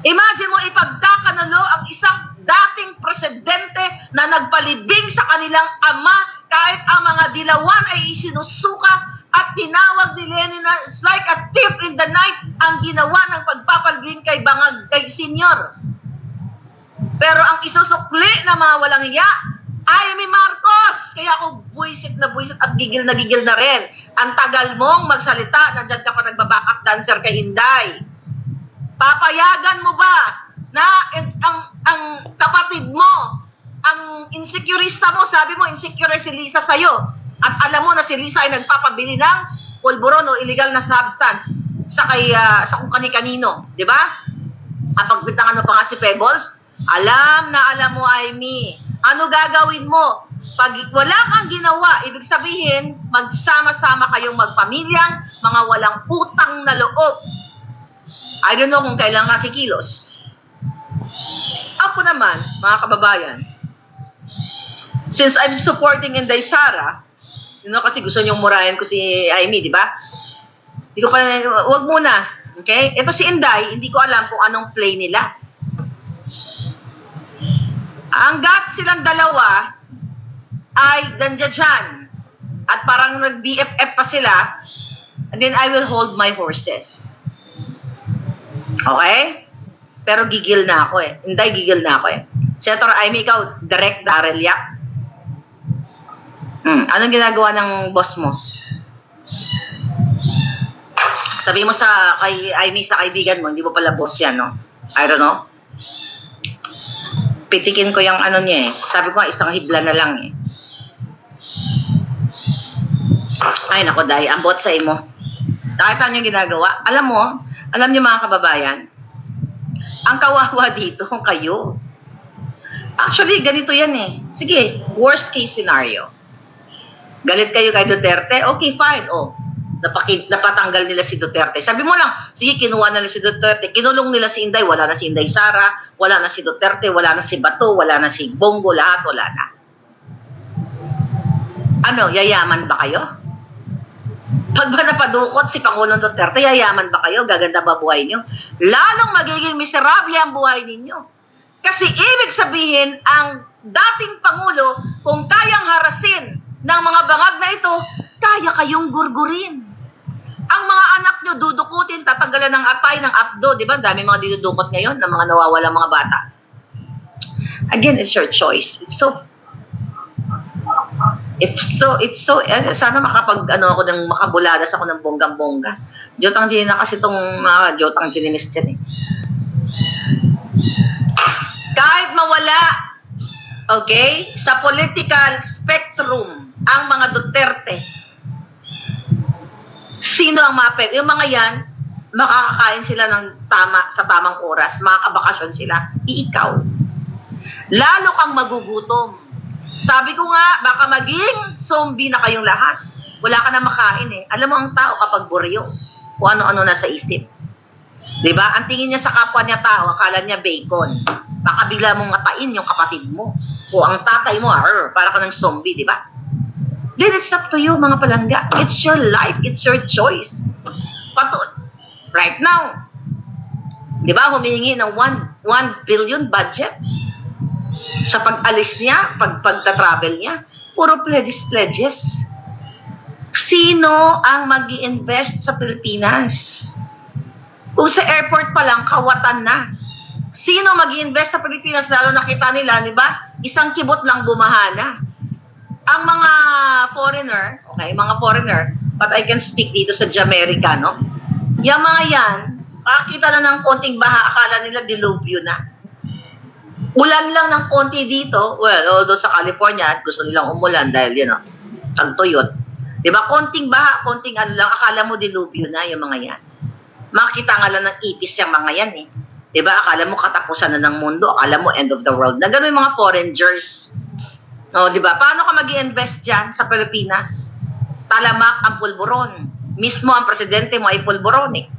Imagine mo ipagkakanalo ang isang dating presidente na nagpalibing sa kanilang ama kahit ang mga dilawan ay isinusuka at tinawag ni Lenin na it's like a thief in the night ang ginawa ng pagpapalibing kay bangag, kay senyor. Pero ang isusukli na mga walang hiya ay mi Marcos. Kaya ako buwisit at gigil na rin. Ang tagal mong magsalita, nandiyan ka pa nagbabackup dancer kay Inday. Papayagan mo ba na ang kapatid mo, ang insecurista mo, sabi mo insecure si Lisa sa'yo, at alam mo na si Lisa ay nagpapabili ng pulburon o illegal na substance sa kung kani-kanino, di ba? At pagbitangan mo pa nga si Pebbles, alam mo, Amy, ano gagawin mo? Pag wala kang ginawa, ibig sabihin, magsama-sama kayong magpamilyang mga walang utang na loob. I don't know kung kailan kakikilos. Ako naman, mga kababayan, since I'm supporting Inday Sara, kasi gusto niyong murahin ko si Amy, di ba? Hindi ko pa, wag muna. Okay? Ito si Inday, hindi ko alam kung anong play nila. Hanggat silang dalawa ay dandiyan dyan at parang nag-BFF pa sila, and then I will hold my horses. Okay? Pero gigil na ako eh. Hindi, gigil na ako eh. Senator Amy, ikaw, direct Darrell Yap. Anong ginagawa ng boss mo? Sabi mo kay Amy, sa kaibigan mo, hindi mo pala boss yan, no? I don't know. Pitikin ko yung ano niya eh. Sabi ko nga, isang hibla na lang eh. Ay, nako, dahil ang bot sa imo. Nakita niyo ginagawa? Alam niyo mga kababayan, ang kawawa dito, kayo. Actually, ganito yan eh. Sige, worst case scenario. Galit kayo kay Duterte? Okay, fine. Napatanggal nila si Duterte. Sabi mo lang, sige, kinuha nila si Duterte. Kinulong nila si Inday. Wala na si Inday Sara. Wala na si Duterte. Wala na si Bato. Wala na si Bongo. Lahat, wala na. Ano, yayaman ba kayo? Pag ba napadukot si Pangulong Duterte, yayaman ba kayo? Gaganda ba buhay niyo? Lalong magiging miserable ang buhay ninyo. Kasi ibig sabihin, ang dating Pangulo, kung kayang harasin ng mga bangag na ito, kaya kayong gurgurin. Ang mga anak nyo, dudukutin, tatanggalan ng atay, ng abdo. Di ba? Dami mga dinudukot ngayon ng mga nawawala mga bata. Again, it's your choice. Sana ako ng makabuladas ako ng bonggang-bongga. Jotang Gini na kasi itong mga Jotang Ginimis dyan eh. Kahit mawala, okay, sa political spectrum, ang mga Duterte, sino ang maapekto? Yung mga yan, makakakain sila ng sa tamang oras, makakabakasyon sila, ikaw. Lalo kang magugutom. Sabi ko nga, baka maging zombie na kayong lahat. Wala ka na makain eh. Alam mo ang tao kapag buryo, kung ano-ano nasa isip. Diba? Ang tingin niya sa kapwa niya tao, akala niya bacon. Baka bigla mong matain yung kapatid mo. O ang tatay mo, para ka ng zombie, diba? Then it's up to you, mga palangga. It's your life. It's your choice. Right now, diba, humihingi ng 1 billion budget sa pag-alis niya, pagta-travel niya. Puro pledges. Sino ang mag-i-invest sa Pilipinas? Kung sa airport pa lang, kawatan na. Sino mag-i-invest sa Pilipinas? Lalo nakita nila, di ba? Isang kibot lang bumahana. Ang mga foreigner, but I can speak dito sa Jamaica, no? Yung mga yan, makakita na ng konting baha, akala nila dilubyo na. Ulan lang ng konti dito, although sa California, gusto nilang umulan dahil, tagtuyot. Di ba? Konting baha, konting lang, akala mo dilubyo na yung mga yan. Makita nga lang ng ipis yung mga yan eh. Diba? Akala mo katapusan na ng mundo. Akala mo end of the world. Na gano'n yung mga foreigners. O, diba? Paano ka mag-i-invest dyan sa Pilipinas? Talamak ang pulburon. Mismo ang presidente mo ay pulburon eh.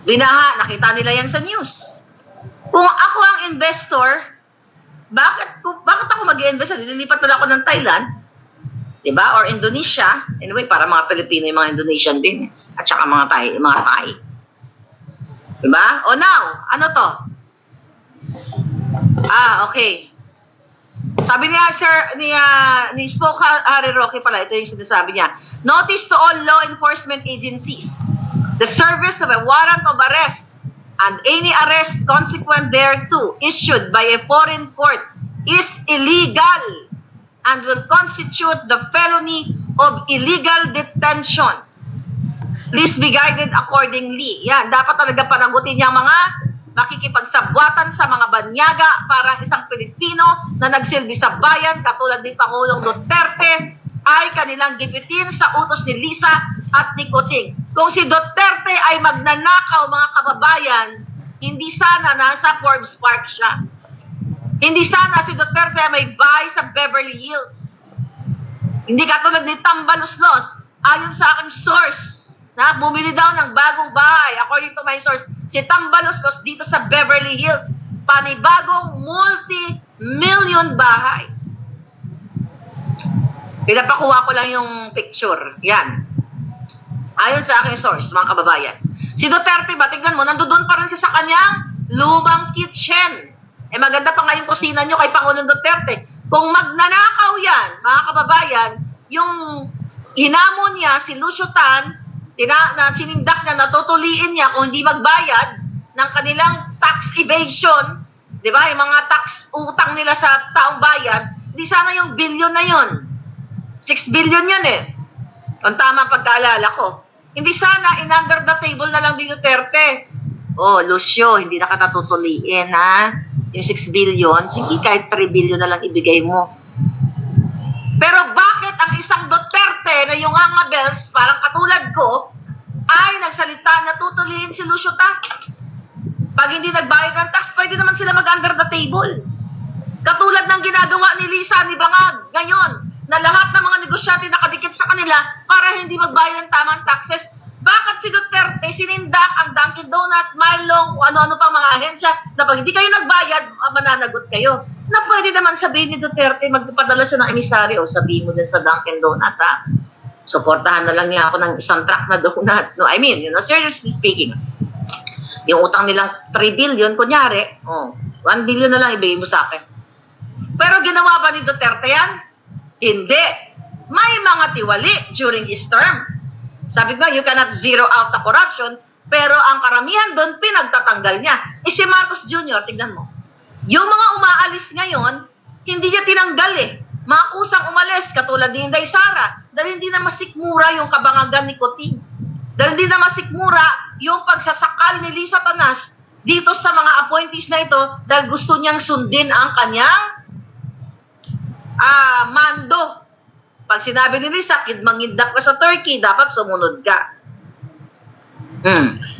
Binaha, nakita nila yan sa news. Kung ako ang investor, bakit ako mag-i-invest? Nililipat na ako ng Thailand. Diba? Or Indonesia. Anyway, para mga Pilipino yung mga Indonesian din eh. At saka mga Thai. Diba? O now, ano to? Okay. Sabi niya, ni Spoke Harry Roque pala, ito yung sinasabi niya. Notice to all law enforcement agencies. The service of a warrant of arrest and any arrest consequent thereto issued by a foreign court is illegal and will constitute the felony of illegal detention. Please be guided accordingly. Yan, dapat talaga panagutin niya mga makikipagsabwatan sa mga banyaga para isang Pilipino na nagsilbi sa bayan katulad ni Pangulong Duterte ay kanilang gipitin sa utos ni Lisa at ni Kuting. Kung si Duterte ay magnanakaw, mga kababayan, hindi sana nasa Forbes Park siya. Hindi sana si Duterte ay may bahay sa Beverly Hills. Hindi katulad ni Tambaluslos, ayon sa aking source, na bumili daw ng bagong bahay. According to my source, si Tambaluslos dito sa Beverly Hills, panibagong multi-million bahay. Pinapakuha ko lang yung picture. Yan. Ayon sa aking source, mga kababayan. Si Duterte ba, tignan mo, nandoon pa rin siya sa kanyang lumang kitchen. Maganda pa nga yung kusina nyo kay Pangulong Duterte. Kung magnanakaw yan, mga kababayan, yung hinamon niya si Lucio Tan, na sinindak niya, natutuliin niya kung hindi magbayad ng kanilang tax evasion, di ba? Yung mga tax utang nila sa taong bayan, di sana yung billion na yun. 6 billion yun eh. Ang tama pagkaalala ko. Hindi sana in-under the table na lang din Duterte. Oh, Lucio, hindi na ka natutuliin, ha? Yung 6 billion, sige, kahit 3 billion na lang ibigay mo. Pero bakit ang isang Duterte na yung angabels, parang katulad ko, ay nagsalita na tutuliin si Lucio Tan? Pag hindi nagbayad ng tax, pwede naman sila mag-under the table. Katulad ng ginagawa ni Lisa ni Bangag ngayon, na lahat ng mga negosyante nakadikit sa kanila para hindi magbayad ng tamang taxes. Bakit si Duterte sinindak ang Dunkin Donut, Milo, kung ano-ano pa mga ahensya na pag hindi kayo nagbayad, mananagot kayo? Na pwede naman sabihin ni Duterte, magpapadala siya ng emisaryo, sabihin mo din sa Dunkin Donut, ha? Suportahan na lang niya ako ng isang truck na donut. No, I mean, seriously speaking, yung utang nilang 3 billion, kunyari, 1 billion na lang ibigay mo sa akin. Pero ginawa ba ni Duterte yan? Hindi. May mga tiwali during his term. Sabi ko, you cannot zero out the corruption, pero ang karamihan doon, pinagtatanggal niya. Si Marcos Jr., tignan mo. Yung mga umaalis ngayon, hindi niya tinanggal eh. Mga kusang umalis, katulad ni Inday Sara, dahil hindi na masikmura yung kabangagan ni Coting. Dahil hindi na masikmura yung pagsasakal ni Lisa Tanas dito sa mga appointees na ito dahil gusto niyang sundin ang kanyang mando. Pag sinabi ni Lisa, mangindak ka sa Turkey, dapat sumunod ka.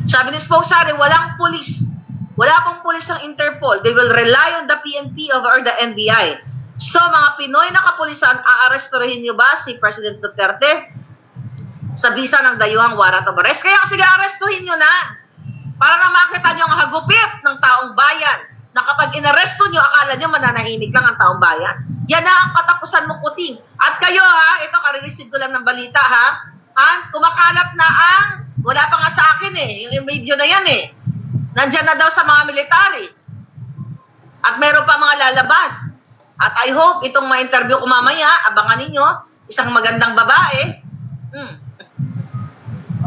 Sabi ni Spokesari, walang pulis. Wala pong pulis ng Interpol. They will rely on the PNP or the NBI. So, mga Pinoy na kapulisan, aarestuhin niyo ba si President Duterte sa bisa ng dayuhang warrant of arrest? Kaya sige, arestuhin niyo na. Para na makita niyo ang hagupit ng taong bayan na kapag inaresto niyo, akala niyo mananahimik lang ang taong bayan. Yan na ang katapusan mo, Kuting. At kayo ha, ito, karireceive ko lang ng balita ha, kumakalat na ang, wala pa nga sa akin eh, yung video na yan eh. Nandyan na daw sa mga military. At meron pa mga lalabas. At I hope itong ma-interview ko mamaya, abangan ninyo, isang magandang babae,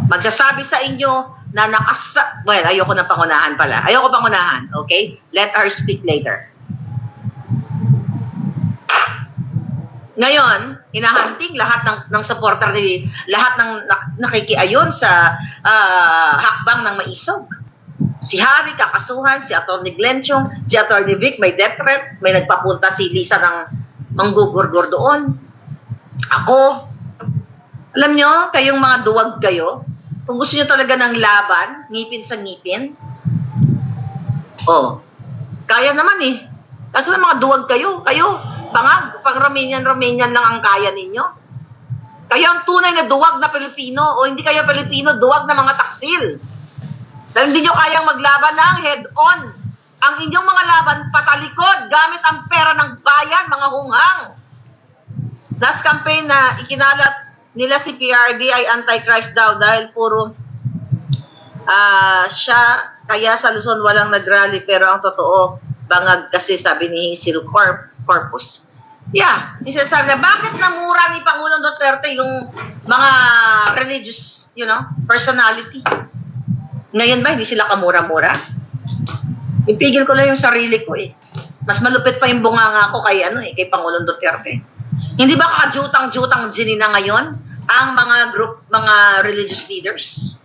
magsasabi sa inyo na well, ayoko na pangunahan pala. Ayoko pangunahan, okay? Let her speak later. Ngayon, hinahanting lahat ng supporter ni, lahat ng nakikiayon sa hakbang ng Maisog. Si Harry kakasuhan, si Atty. Glenchong, si Atty. Vic may death threat, may nagpapunta si Lisa ng manggugurgur doon. Ako, alam nyo, kayong mga duwag kayo, kung gusto nyo talaga ng laban, ngipin sa ngipin, kaya naman eh. Kaso lang mga duwag kayo, pang Romanian lang ang kaya ninyo. Kayo ang tunay na duwag na Pilipino, o hindi kayo Pilipino, duwag na mga taksil. Dahil hindi nyo kayang maglaban ng head-on. Ang inyong mga laban patalikod gamit ang pera ng bayan, mga hunghang. Last campaign na ikinalat nila si PRD ay anti-Christ daw dahil puro siya, kaya sa Luzon walang nag-rally, pero ang totoo, bangag kasi sabi ni Hazel Corpus. Yeah, isasabi na bakit namura ni Pangulong Duterte yung mga religious, personality. Ngayon ba, hindi sila kamura-mura? Ipigil ko lang yung sarili ko eh. Mas malupit pa yung bunganga ko kay kay Pangulong Duterte. Hindi ba kakajutang-jutang ginina ngayon ang mga religious leaders?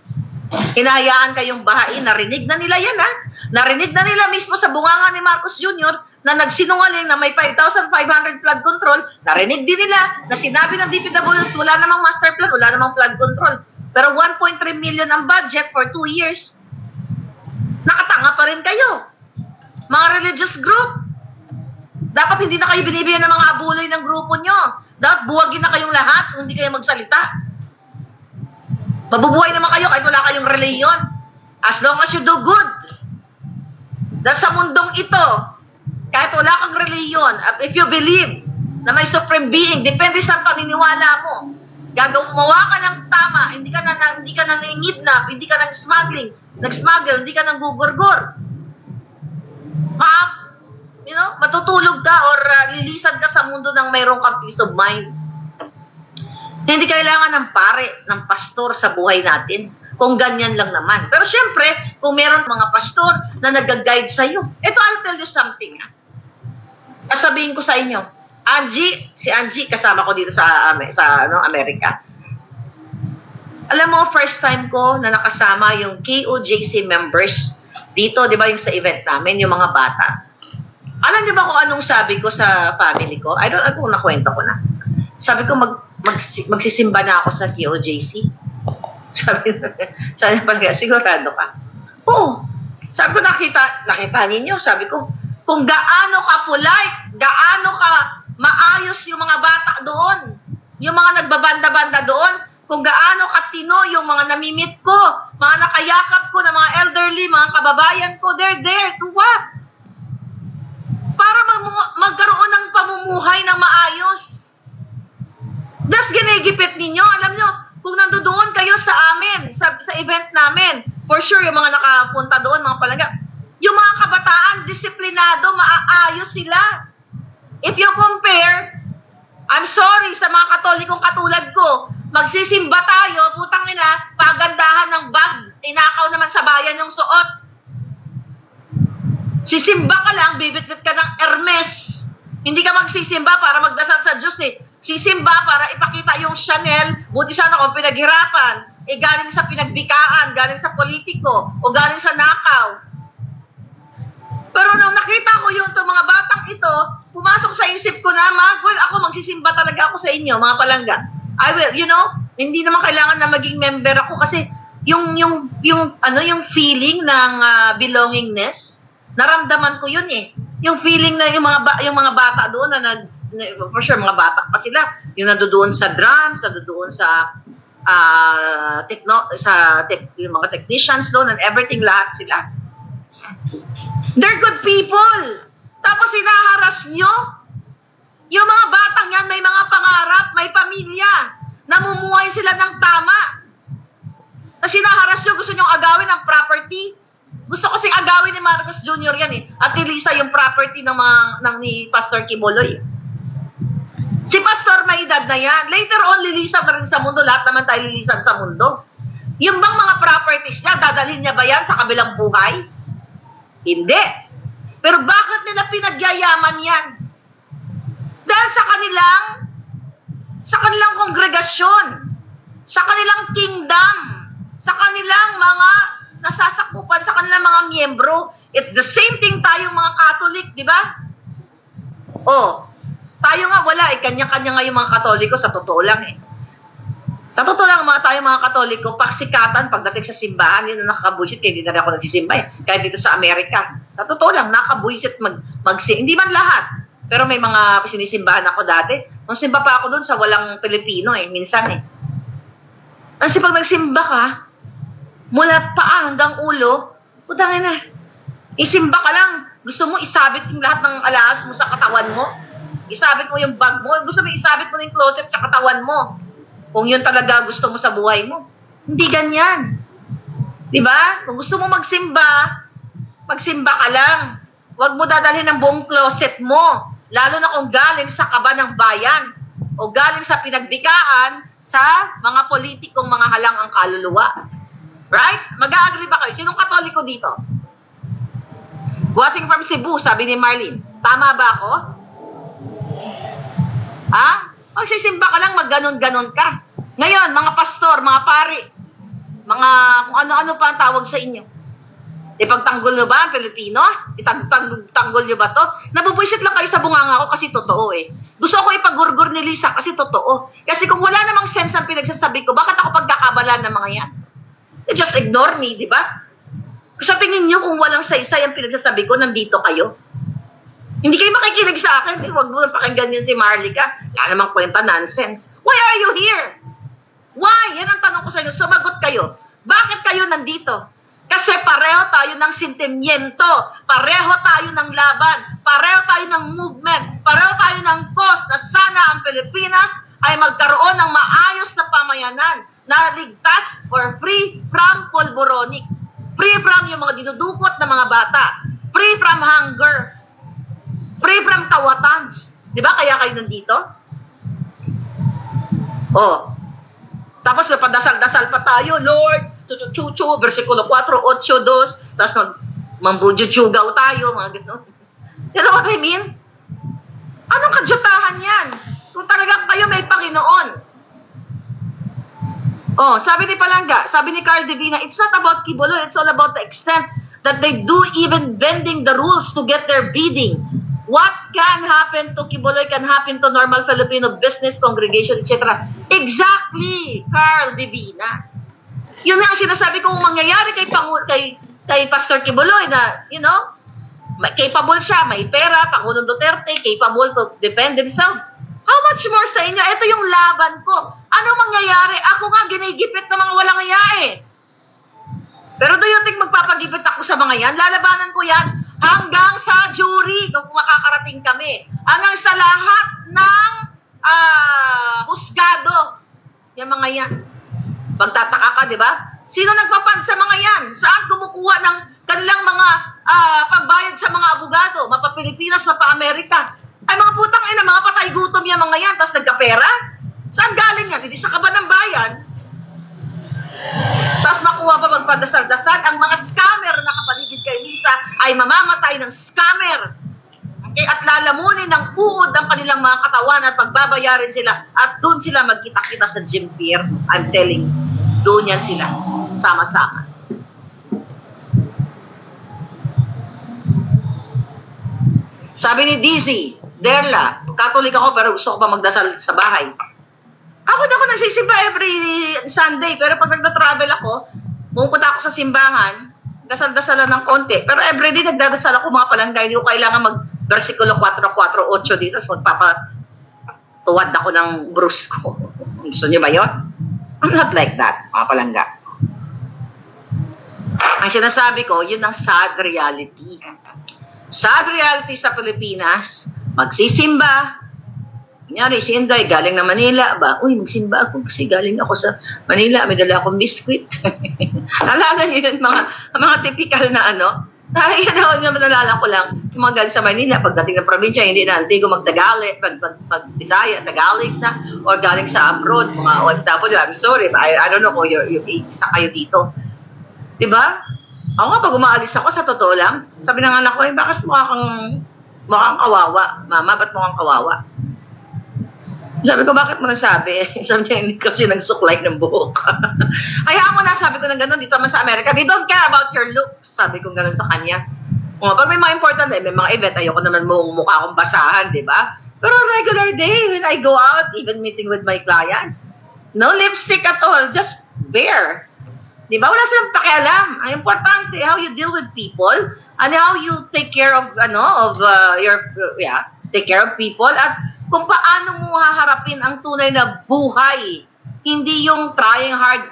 Hinahayaan kayong bahain, narinig na nila yan ha. Narinig na nila mismo sa bunganga ni Marcos Jr. na nagsinungaling na may 5,500 flood control. Narinig din nila na sinabi ng DPWs wala namang master plan, wala namang flood control. Pero 1.3 million ang budget for 2 years. Nakatanga pa rin kayo. Mga religious group. Dapat hindi na kayo binibigyan ng mga abuloy ng grupo nyo. Dapat buwagin na kayong lahat kung hindi kayo magsalita. Mabubuhay naman kayo kahit wala kayong reliyon. As long as you do good. Dahil sa mundong ito, kahit wala kang reliyon, if you believe na may supreme being, depende sa paniniwala mo, gumawa ka ng tama, hindi ka na nangingidnap, hindi ka nang nag-smuggle, hindi ka nang gugurgur. Matutulog ka or lilisan ka sa mundo ng mayroong kang peace of mind. Hindi kailangan ng pare, ng pastor sa buhay natin. Kung ganyan lang naman. Pero syempre, kung meron mga pastor na nag-guide sa'yo, ito, I'll tell you something. Sasabihin ko sa inyo, si Angie, kasama ko dito sa Amerika. Alam mo, first time ko na nakasama yung KOJC members dito, di ba, yung sa event namin, yung mga bata. Alam niyo ba kung anong sabi ko sa family ko? I don't know kung nakwento ko na. Sabi ko, magsisimba na ako sa KOJC. Sabi pala, sigurado ka? Oo. Sabi ko, nakita ninyo. Sabi ko, kung gaano ka polite, gaano ka maayos yung mga bata doon, yung mga nagbabanda-banda doon, kung gaano katino yung mga namimit ko, mga nakayakap ko na mga elderly, mga kababayan ko, they're there to what? Para magkaroon ng pamumuhay na maayos. Das ginigipit ninyo, alam nyo, kung nandoon kayo sa amin, sa event namin, for sure yung mga nakapunta doon, mga palangga, yung mga kabataan, disiplinado, maaayos sila. If you compare, I'm sorry sa mga Katolikong katulad ko, magsisimba tayo, putang ina, pagandahan ng bag, inakaw naman sa bayan yung suot. Sisimba ka lang, bibitbit ka ng Hermes. Hindi ka magsisimba para magdasal sa Diyos eh. Sisimba para ipakita yung Chanel, buti sana kung pinaghirapan, galing sa pinagbikaan, galing sa politiko, o galing sa nakaw. Pero nung nakita ko yung mga batang ito, pumasok sa isip ko na, well, ako magsisimba talaga ako sa inyo, mga palangga. I will, hindi naman kailangan na maging member ako kasi yung feeling ng belongingness, naramdaman ko yun eh. Yung feeling na yung mga bata doon na for sure mga bata pa sila, yung nandoon sa drums, nandoon sa yung mga technicians doon and everything, lahat sila. They're good people. Tapos hinaharas nyo. Yung mga batang yan may mga pangarap, may pamilya. Namumuhay sila ng tama. Tapos hinaharas nyo, gusto nyong agawin ng property. Gusto ko sing agawin ni Marcos Jr. yan eh. At nilisa yung property ni Pastor Kibuloy. Si Pastor may edad na yan. Later on, lilisan na rin sa mundo. Lahat naman tayo lilisan sa mundo. Yung bang mga properties niya, dadalhin niya ba yan sa kabilang buhay? Hindi. Pero bakit nila pinagyayaman yan? Dahil sa kanilang kongregasyon, sa kanilang kingdom, sa kanilang mga nasasakupan, sa kanilang mga miyembro. It's the same thing tayong mga Catholic, di ba? Tayo nga wala, kanya-kanya nga yung mga Katoliko, sa totoo lang eh. Sa totoo lang, tayo mga Katoliko, paksikatan pagdating sa simbahan, yun ang nakakabuisit, kaya hindi na rin ako nagsisimba eh. Kaya dito sa Amerika, sa totoo lang, nakakabuisit hindi man lahat, pero may mga sinisimbahan ako dati. Nung simba pa ako doon sa walang Pilipino eh, minsan eh. Kasi pag nagsimba ka, mula paa hanggang ulo, putangin na, isimba ka lang, gusto mo isabit yung lahat ng alahas mo sa katawan mo, isabit mo yung bag mo, gusto mo isabit mo yung closet sa katawan mo. Kung yun talaga gusto mo sa buhay mo. Hindi ganyan. Diba? Kung gusto mo magsimba ka lang. Huwag mo dadalhin ang buong closet mo. Lalo na kung galing sa kaba ng bayan o galing sa pinagbikaan sa mga politikong mga halang ang kaluluwa. Right? Mag-a-agree ba kayo? Sinong Katoliko dito? Watching from Cebu, sabi ni Marlene. Tama ba ako? Ha? Magsisimba ka lang, magganon-ganon ka. Ngayon, mga pastor, mga pari, mga kung ano-ano pa ang tawag sa inyo. Ipagtanggol nyo ba ang Pilipino? Ipagtanggol nyo ba to? Nabubwisit lang kayo sa bunganga ko kasi totoo eh. Gusto ko ipagurgur ni Lisa kasi totoo. Kasi kung wala namang sense ang pinagsasabi ko, bakit ako pagkakabalan ng mga yan? They just ignore me, di ba? Sa tingin nyo kung walang saysay ang pinagsasabi ko, nandito kayo. Hindi kayo makikinig sa akin. Huwag mo pakinggan yun si Marlica. Wala namang kwenta, nonsense. Why are you here? Why? Yan ang tanong ko sa inyo. Sumagot kayo. Bakit kayo nandito? Kasi pareho tayo ng sentimiento. Pareho tayo ng laban. Pareho tayo ng movement. Pareho tayo ng cause na sana ang Pilipinas ay magkaroon ng maayos na pamayanan na ligtas or free from polboronic. Free from yung mga dinudukot na mga bata. Free from hunger. Free from kawatans. Di ba? Kaya kayo nandito? Oh, tapos napadasal-dasal pa tayo, Lord, chuchu, versikulo 4, 8, 2, tapos mambujujugaw tayo, mga gano'n. You know what I mean? Anong kadyutahan yan? Kung talagang kayo may Panginoon. Oh, sabi ni Palangga, sabi ni Carl Divina, it's not about kibulo, it's all about the extent that they do even bending the rules to get their bidding. What can happen to kibuloy can happen to normal Filipino business, congregation, etc. Exactly, Carl Divina. Yun nga ang sinasabi kong mangyayari kay Pastor Kibuloy na, you know, capable siya, may pera, Pangulong Duterte, capable to defend themselves. How much more sa inyo? Ito yung laban ko. Ano mangyayari? Ako nga ginigipit ng mga walang iya eh. Pero do you think magpapagipit ako sa mga yan? Lalabanan ko yan hanggang sa jury kung makakarating kami. Hanggang sa lahat ng husgado. Yung mga yan. Magtataka ka, di ba? Sino nagpapad sa mga yan? Saan kumukuha ng kanilang mga pambayad sa mga abogado? Mapa-Pilipinas, mapa-Amerika. Ay mga putang ina, mga patay gutom yung mga yan, tapos nagkapera? Saan galing yan? Hindi sa kaban ng bayan. Tapos makuha pa magpadasal-dasal. Ang mga scammer na nakapaligid kay Lisa ay mamamatay ng scammer. Okay? At lalamunin ng uod ang kanilang mga katawan at pagbabayarin sila. At doon sila magkita-kita sa gym pier. I'm telling you. Doon yan sila. Sama-sama. Sabi ni Dizzy, Derla, Catholic ako pero gusto ko pa magdasal sa bahay. Ako nagsisimba every Sunday, pero pag nagda-travel ako, pumunta ako sa simbahan, dasal-dasalan ng konti. Pero everyday nagdadasal ako mga palangga, hindi ko kailangan mag-versikulo 4, 4, 8 dito, tapos magpapatuwad ako ng bruise ko. Gusto niyo ba yun? I'm not like that, mga palangga. Ang sinasabi ko, yun ang sad reality. Sad reality sa Pilipinas, magsisimba. Kunyari, si Inday, galing na Manila. Uy, magsimba ako kasi galing ako sa Manila. May dala akong biskwit. Alala niyo yun, mga typical na ano. Nalala ko lang, yung mga galing sa Manila, pagdating ng probinsya, hindi na antigo mag-Tagalog, pag-Bisaya, Tagalog na, or galing sa abroad, mga OFW. I'm sorry, I don't know kung isa kayo dito. Diba? Ako nga, pag umaalis ako, sa totoo lang, sabi ng anak ko, bakit mukhang kawawa? Mama, ba't mukhang kawawa? Sabi ko, bakit mo nasabi? Sabi niya, hindi kasi nagsuklay ng buhok. Hayaan mo na, sabi ko na gano'n, dito naman sa Amerika, they don't care about your looks. Sabi ko gano'n sa kanya. Pag may mga important, may mga event, ayoko naman mukha akong basahan, di ba? Pero regular day, when I go out, even meeting with my clients, no lipstick at all, just bare. Di ba? Wala silang pakialam. Ang importante, how you deal with people, and how you take care of, take care of people, at kung paano mo haharapin ang tunay na buhay. Hindi yung trying hard,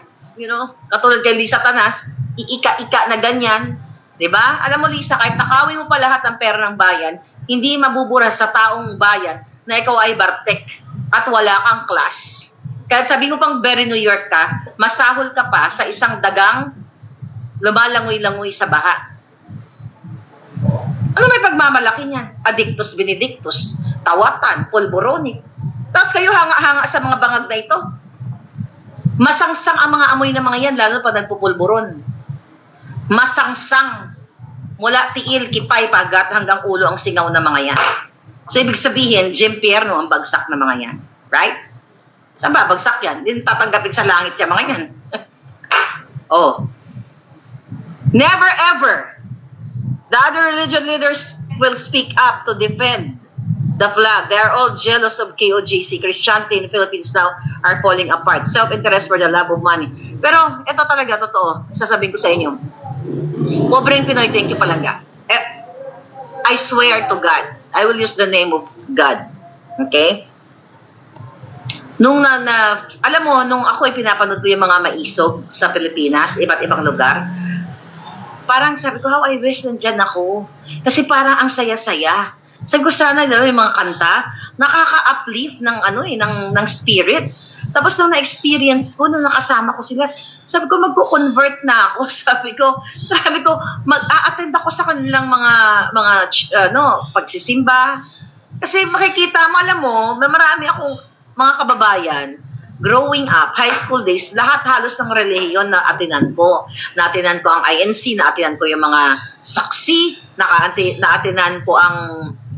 katulad kay Lisa Tanas, iika-ika na ganyan. Diba? Alam mo Lisa, kahit nakawin mo pa lahat ng pera ng bayan, hindi mabubura sa taong bayan na ikaw ay bartek at wala kang class. Kahit sabi mo pang very New York ka, masahol ka pa sa isang dagang lumalangoy-langoy sa baha. Ano may pagmamalaki niyan? Addictus benedictus, tawatan, pulboronic. Tapos kayo hanga-hanga sa mga bangag na ito. Masangsang ang mga amoy ng mga yan, lalo pag nagpupulburon. Masangsang. Mula tiil, kipay, pagat, hanggang ulo ang singaw ng mga yan. So, ibig sabihin, Jempierno ang bagsak ng mga yan. Right? Saan ba? Bagsak yan. Hindi tatanggapin sa langit yung mga yan. Oh. Never ever. The other religion leaders will speak up to defend the flag. They are all jealous of KOJC. Christianity in the Philippines now are falling apart. Self-interest for the love of money. Pero ito talaga, totoo. Sasabihin ko sa inyo. Pobreng Pinoy, thank you palangga. I swear to God, I will use the name of God. Okay? Alam mo, nung ako ay pinapanood ko yung mga maisog sa Pilipinas, iba't ibang lugar, parang sabi ko, how I wish nandyan ako. Kasi parang ang saya-saya. Sabi ko sana, yung mga kanta, nakaka-uplift ng spirit. Tapos nung na-experience ko, nung nakasama ko sila, sabi ko, magko-convert na ako. Sabi ko, mag-a-attend ako sa kanilang mga pagsisimba. Kasi makikita mo, alam mo, marami akong mga kababayan growing up, high school days, lahat halos ng relihiyon na atinan ko. Naatinan ko ang INC, naatinan ko yung mga saksi, naatinan ko ang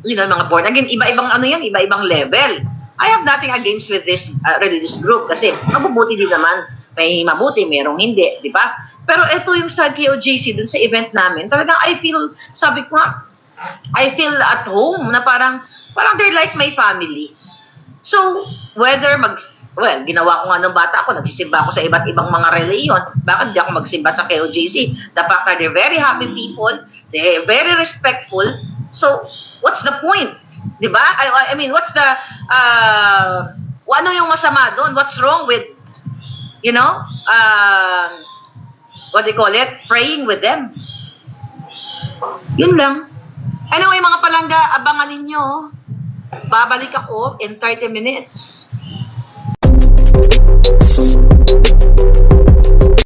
mga born again, iba-ibang iba-ibang level. I have nothing against with this religious group kasi mabubuti din naman. May mabuti, merong hindi, di ba? Pero ito yung sa KOJC, dun sa event namin, talagang sabi ko nga, I feel at home na parang they're like my family. So, whether ginawa ko nga nung bata ako, nagsisimba ako sa iba't ibang mga reliyon. Bakit di ako magsimba sa KOJC? The fact that they're very happy people, they're very respectful. So, what's the point? Di ba? I mean, what's the, ano yung masama doon? What's wrong with, what do you call it? Praying with them. Yun lang. Anyway, mga palangga, abangan ninyo. Babalik ako in 30 minutes.